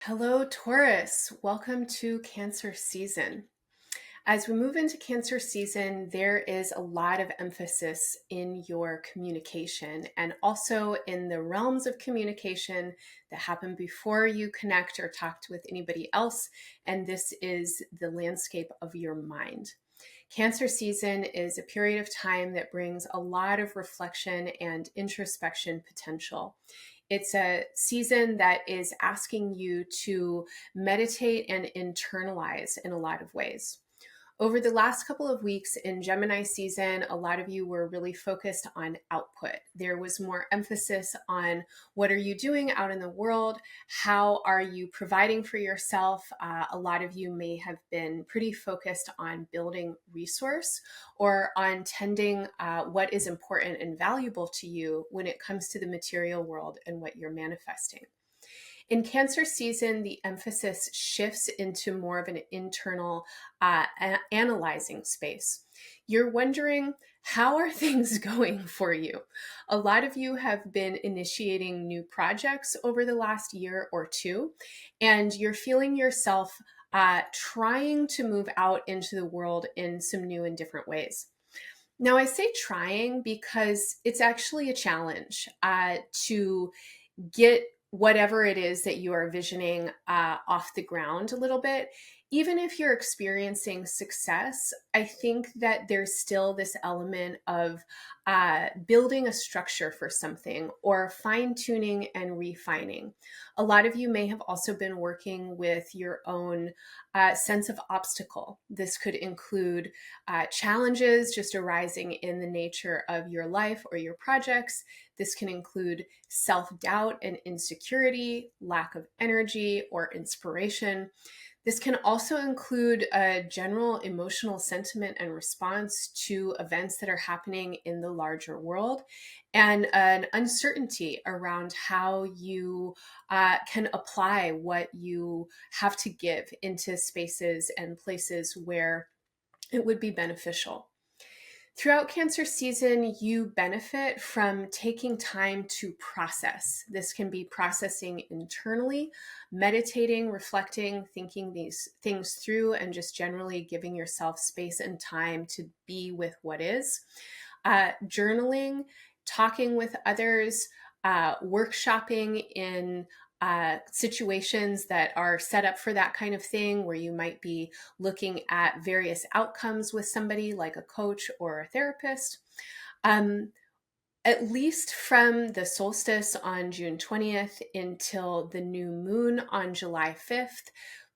Hello, Taurus. Welcome to Cancer season. As we move into Cancer season, there is a lot of emphasis in your communication and also in the realms of communication that happen before you connect or talk with anybody else. And this is the landscape of your mind. Cancer season is a period of time that brings a lot of reflection and introspection potential. It's a season that is asking you to meditate and internalize in a lot of ways. Over the last couple of weeks in Gemini season, a lot of you were really focused on output. There was more emphasis on what are you doing out in the world? How are you providing for yourself? A lot of you may have been pretty focused on building resource or on tending what is important and valuable to you when it comes to the material world and what you're manifesting. In Cancer season, the emphasis shifts into more of an internal analyzing space. You're wondering, how are things going for you? A lot of you have been initiating new projects over the last year or two, and you're feeling yourself trying to move out into the world in some new and different ways. Now, I say trying because it's actually a challenge to get whatever it is that you are visioning off the ground a little bit. Even if you're experiencing success, I think that there's still this element of building a structure for something or fine tuning and refining. A lot of you may have also been working with your own sense of obstacle. This could include challenges just arising in the nature of your life or your projects. This can include self-doubt and insecurity, lack of energy or inspiration. This can also include a general emotional sentiment and response to events that are happening in the larger world and an uncertainty around how you can apply what you have to give into spaces and places where it would be beneficial. Throughout Cancer season, you benefit from taking time to process. This can be processing internally, meditating, reflecting, thinking these things through, and just generally giving yourself space and time to be with what is. Journaling, talking with others, workshopping in situations that are set up for that kind of thing, where you might be looking at various outcomes with somebody like a coach or a therapist. At least from the solstice on June 20th until the new moon on July 5th,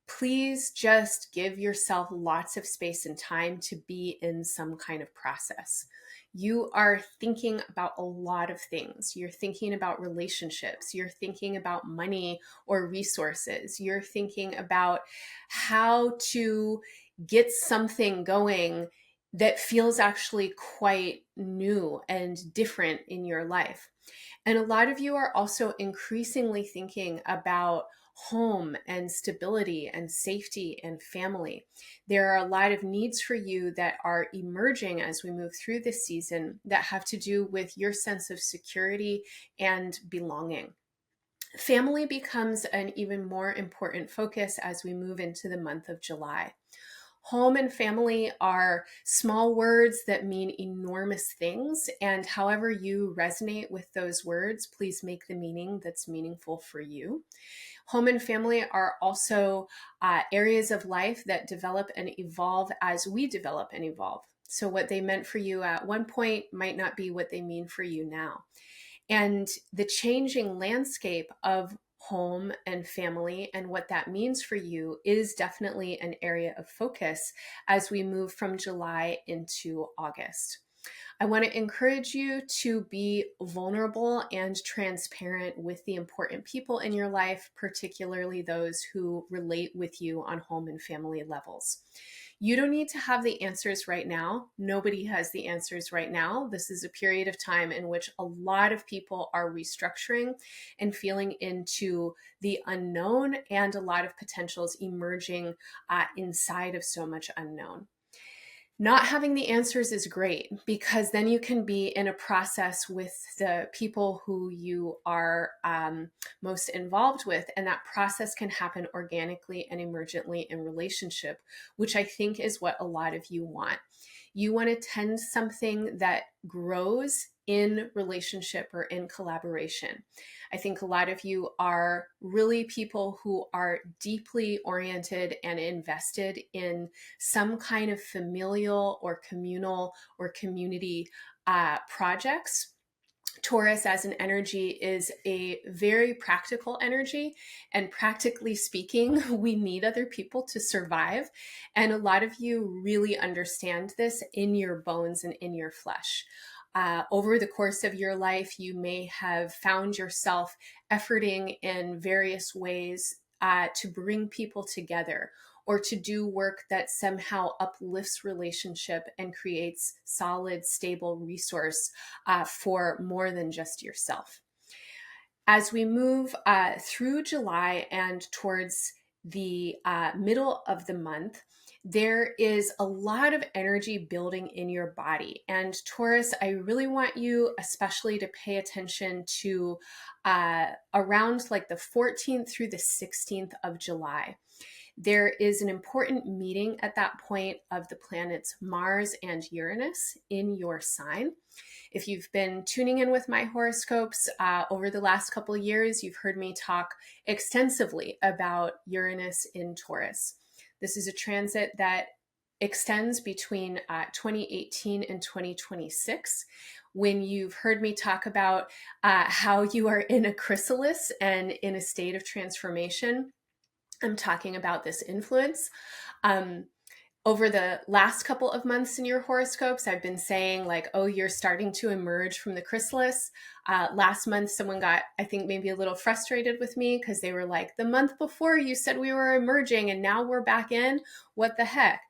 please just give yourself lots of space and time to be in some kind of process. You are thinking about a lot of things. You're thinking about relationships. You're thinking about money or resources. You're thinking about how to get something going that feels actually quite new and different in your life. And a lot of you are also increasingly thinking about home and stability and safety and family. There are a lot of needs for you that are emerging as we move through this season that have to do with your sense of security and belonging. Family becomes an even more important focus as we move into the month of July. Home and family are small words that mean enormous things. And however you resonate with those words, please make the meaning that's meaningful for you. Home and family are also areas of life that develop and evolve as we develop and evolve. So, what they meant for you at one point might not be what they mean for you now. And the changing landscape of home and family and what that means for you is definitely an area of focus as we move from July into August. I want to encourage you to be vulnerable and transparent with the important people in your life, particularly those who relate with you on home and family levels. You don't need to have the answers right now. Nobody has the answers right now. This is a period of time in which a lot of people are restructuring and feeling into the unknown and a lot of potentials emerging inside of so much unknown. Not having the answers is great because then you can be in a process with the people who you are most involved with, and that process can happen organically and emergently in relationship, which I think is what a lot of you want. You want to tend something that grows in relationship or in collaboration. I think a lot of you are really people who are deeply oriented and invested in some kind of familial or communal or community projects. Taurus as an energy is a very practical energy, and practically speaking, we need other people to survive. And a lot of you really understand this in your bones and in your flesh. Over the course of your life, you may have found yourself efforting in various ways to bring people together, or to do work that somehow uplifts relationship and creates solid, stable resource for more than just yourself. As we move through July and towards the middle of the month, there is a lot of energy building in your body. And Taurus, I really want you especially to pay attention to around like the 14th through the 16th of July. There is an important meeting at that point of the planets Mars and Uranus in your sign. If you've been tuning in with my horoscopes over the last couple of years, you've heard me talk extensively about Uranus in Taurus. This is a transit that extends between 2018 and 2026. When you've heard me talk about how you are in a chrysalis and in a state of transformation, I'm talking about this influence. Over the last couple of months in your horoscopes, I've been saying like, oh, you're starting to emerge from the chrysalis. Last month, someone got, I think, maybe a little frustrated with me because they were like, the month before you said we were emerging and now we're back in. What the heck?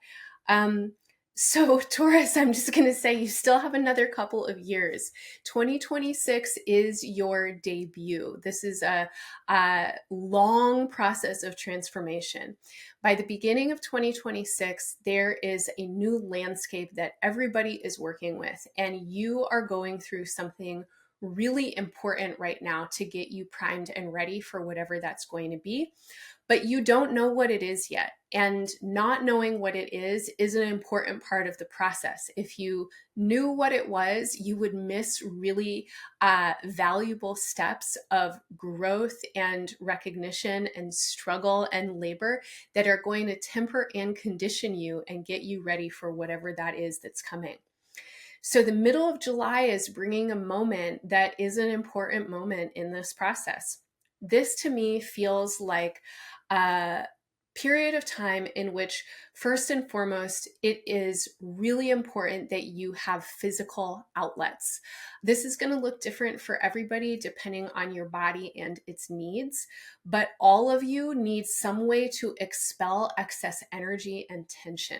So Taurus, I'm just going to say you still have another couple of years. 2026 is your debut. This is a long process of transformation. By the beginning of 2026, there is a new landscape that everybody is working with, and you are going through something really important right now to get you primed and ready for whatever that's going to be. But you don't know what it is yet. And not knowing what it is an important part of the process. If you knew what it was, you would miss really valuable steps of growth and recognition and struggle and labor that are going to temper and condition you and get you ready for whatever that is that's coming. So the middle of July is bringing a moment that is an important moment in this process. This to me feels like a period of time in which, first and foremost, it is really important that you have physical outlets. This is going to look different for everybody depending on your body and its needs, but all of you need some way to expel excess energy and tension.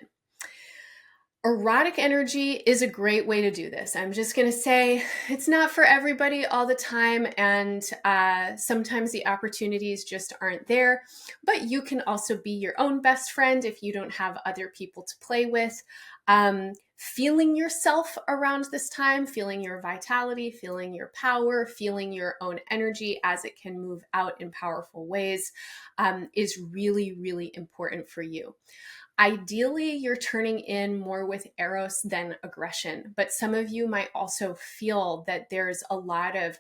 Erotic energy is a great way to do this. I'm just going to say it's not for everybody all the time, and sometimes the opportunities just aren't there. But you can also be your own best friend if you don't have other people to play with. Feeling yourself around this time, feeling your vitality, feeling your power, feeling your own energy as it can move out in powerful ways is really, really important for you. Ideally, you're turning in more with eros than aggression, but some of you might also feel that there's a lot of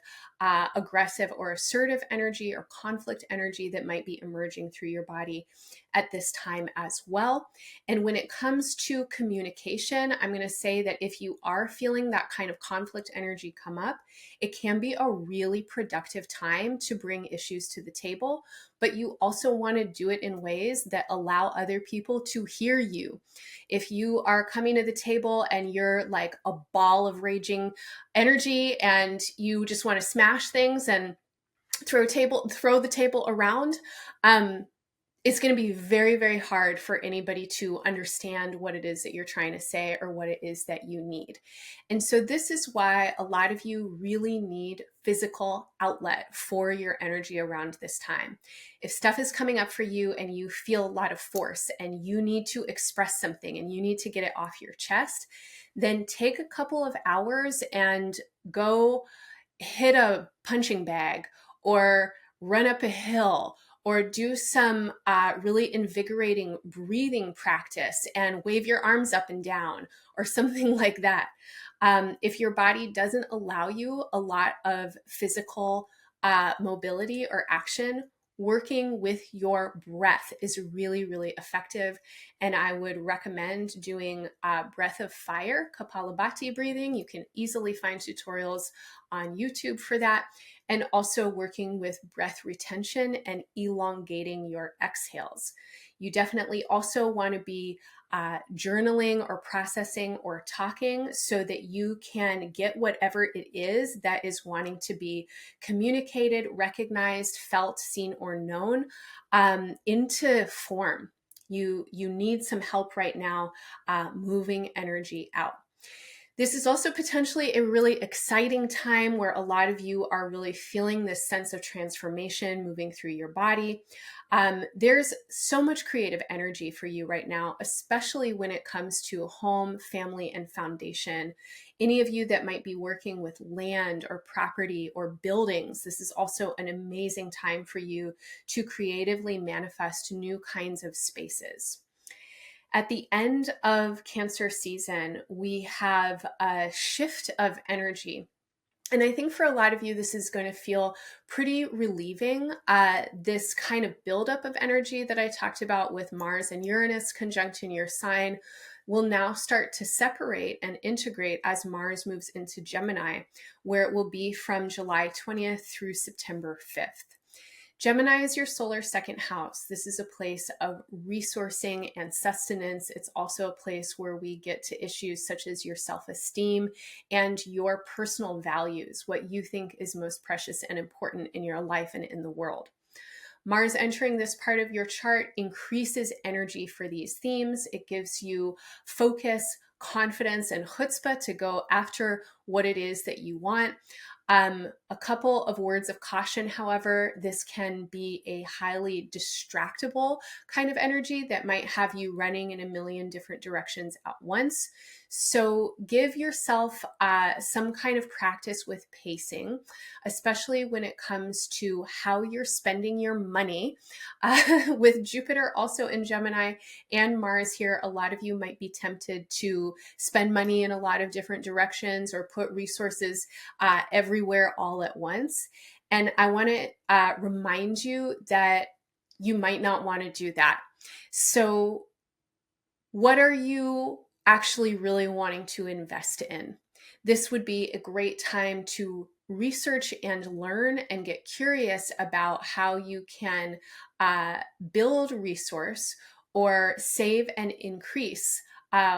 aggressive or assertive energy or conflict energy that might be emerging through your body at this time as well. And when it comes to communication, I'm going to say that if you are feeling that kind of conflict energy come up, it can be a really productive time to bring issues to the table, but you also want to do it in ways that allow other people to hear you. If you are coming to the table and you're like a ball of raging energy and you just want to smash things and throw the table around, it's going to be very, very hard for anybody to understand what it is that you're trying to say or what it is that you need. And so this is why a lot of you really need physical outlet for your energy around this time. If stuff is coming up for you and you feel a lot of force and you need to express something and you need to get it off your chest, then take a couple of hours and go hit a punching bag or run up a hill or do some really invigorating breathing practice and wave your arms up and down or something like that. If your body doesn't allow you a lot of physical mobility or action, working with your breath is really, really effective. And I would recommend doing breath of fire, Kapalabhati breathing. You can easily find tutorials on YouTube for that. And also working with breath retention and elongating your exhales. You definitely also want to be journaling or processing or talking so that you can get whatever it is that is wanting to be communicated, recognized, felt, seen, or known into form. You need some help right now moving energy out. This is also potentially a really exciting time where a lot of you are really feeling this sense of transformation moving through your body. There's so much creative energy for you right now, especially when it comes to home, family, and foundation. Any of you that might be working with land or property or buildings, this is also an amazing time for you to creatively manifest new kinds of spaces. At the end of Cancer season, we have a shift of energy. And I think for a lot of you, this is going to feel pretty relieving. This kind of buildup of energy that I talked about with Mars and Uranus conjunct in your sign will now start to separate and integrate as Mars moves into Gemini, where it will be from July 20th through September 5th. Gemini is your solar second house. This is a place of resourcing and sustenance. It's also a place where we get to issues such as your self-esteem and your personal values, what you think is most precious and important in your life and in the world. Mars entering this part of your chart increases energy for these themes. It gives you focus, confidence, and chutzpah to go after what it is that you want. A couple of words of caution, however, this can be a highly distractible kind of energy that might have you running in a million different directions at once. So give yourself some kind of practice with pacing, especially when it comes to how you're spending your money. With Jupiter also in Gemini and Mars here, a lot of you might be tempted to spend money in a lot of different directions or put resources everywhere all at once. And I want to remind you that you might not want to do that. So what are you actually really wanting to invest in? This would be a great time to research and learn and get curious about how you can build resource or save and increase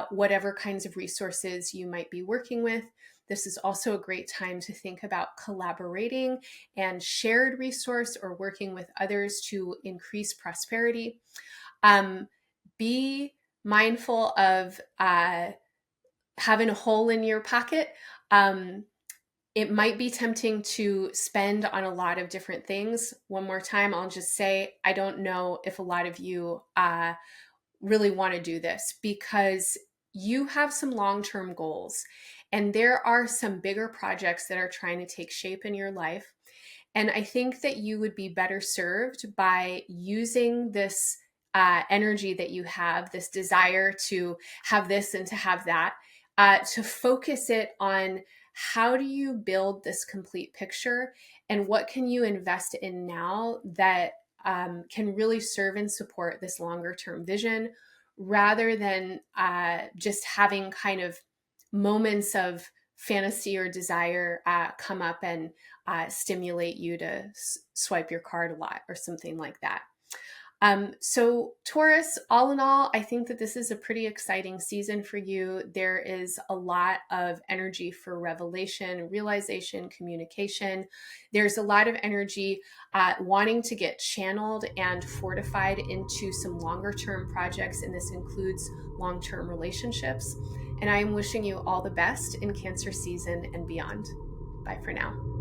whatever kinds of resources you might be working with. This is also a great time to think about collaborating and shared resource or working with others to increase prosperity. Be mindful of having a hole in your pocket. It might be tempting to spend on a lot of different things. One more time, I'll just say, I don't know if a lot of you really want to do this because you have some long-term goals and there are some bigger projects that are trying to take shape in your life. And I think that you would be better served by using this energy that you have, this desire to have this and to have that, to focus it on how do you build this complete picture and what can you invest in now that can really serve and support this longer term vision rather than just having kind of moments of fantasy or desire come up and stimulate you to swipe your card a lot or something like that. So, Taurus, all in all, I think that this is a pretty exciting season for you. There is a lot of energy for revelation, realization, communication. There's a lot of energy wanting to get channeled and fortified into some longer term projects, and this includes long term relationships. And I am wishing you all the best in Cancer season and beyond. Bye for now.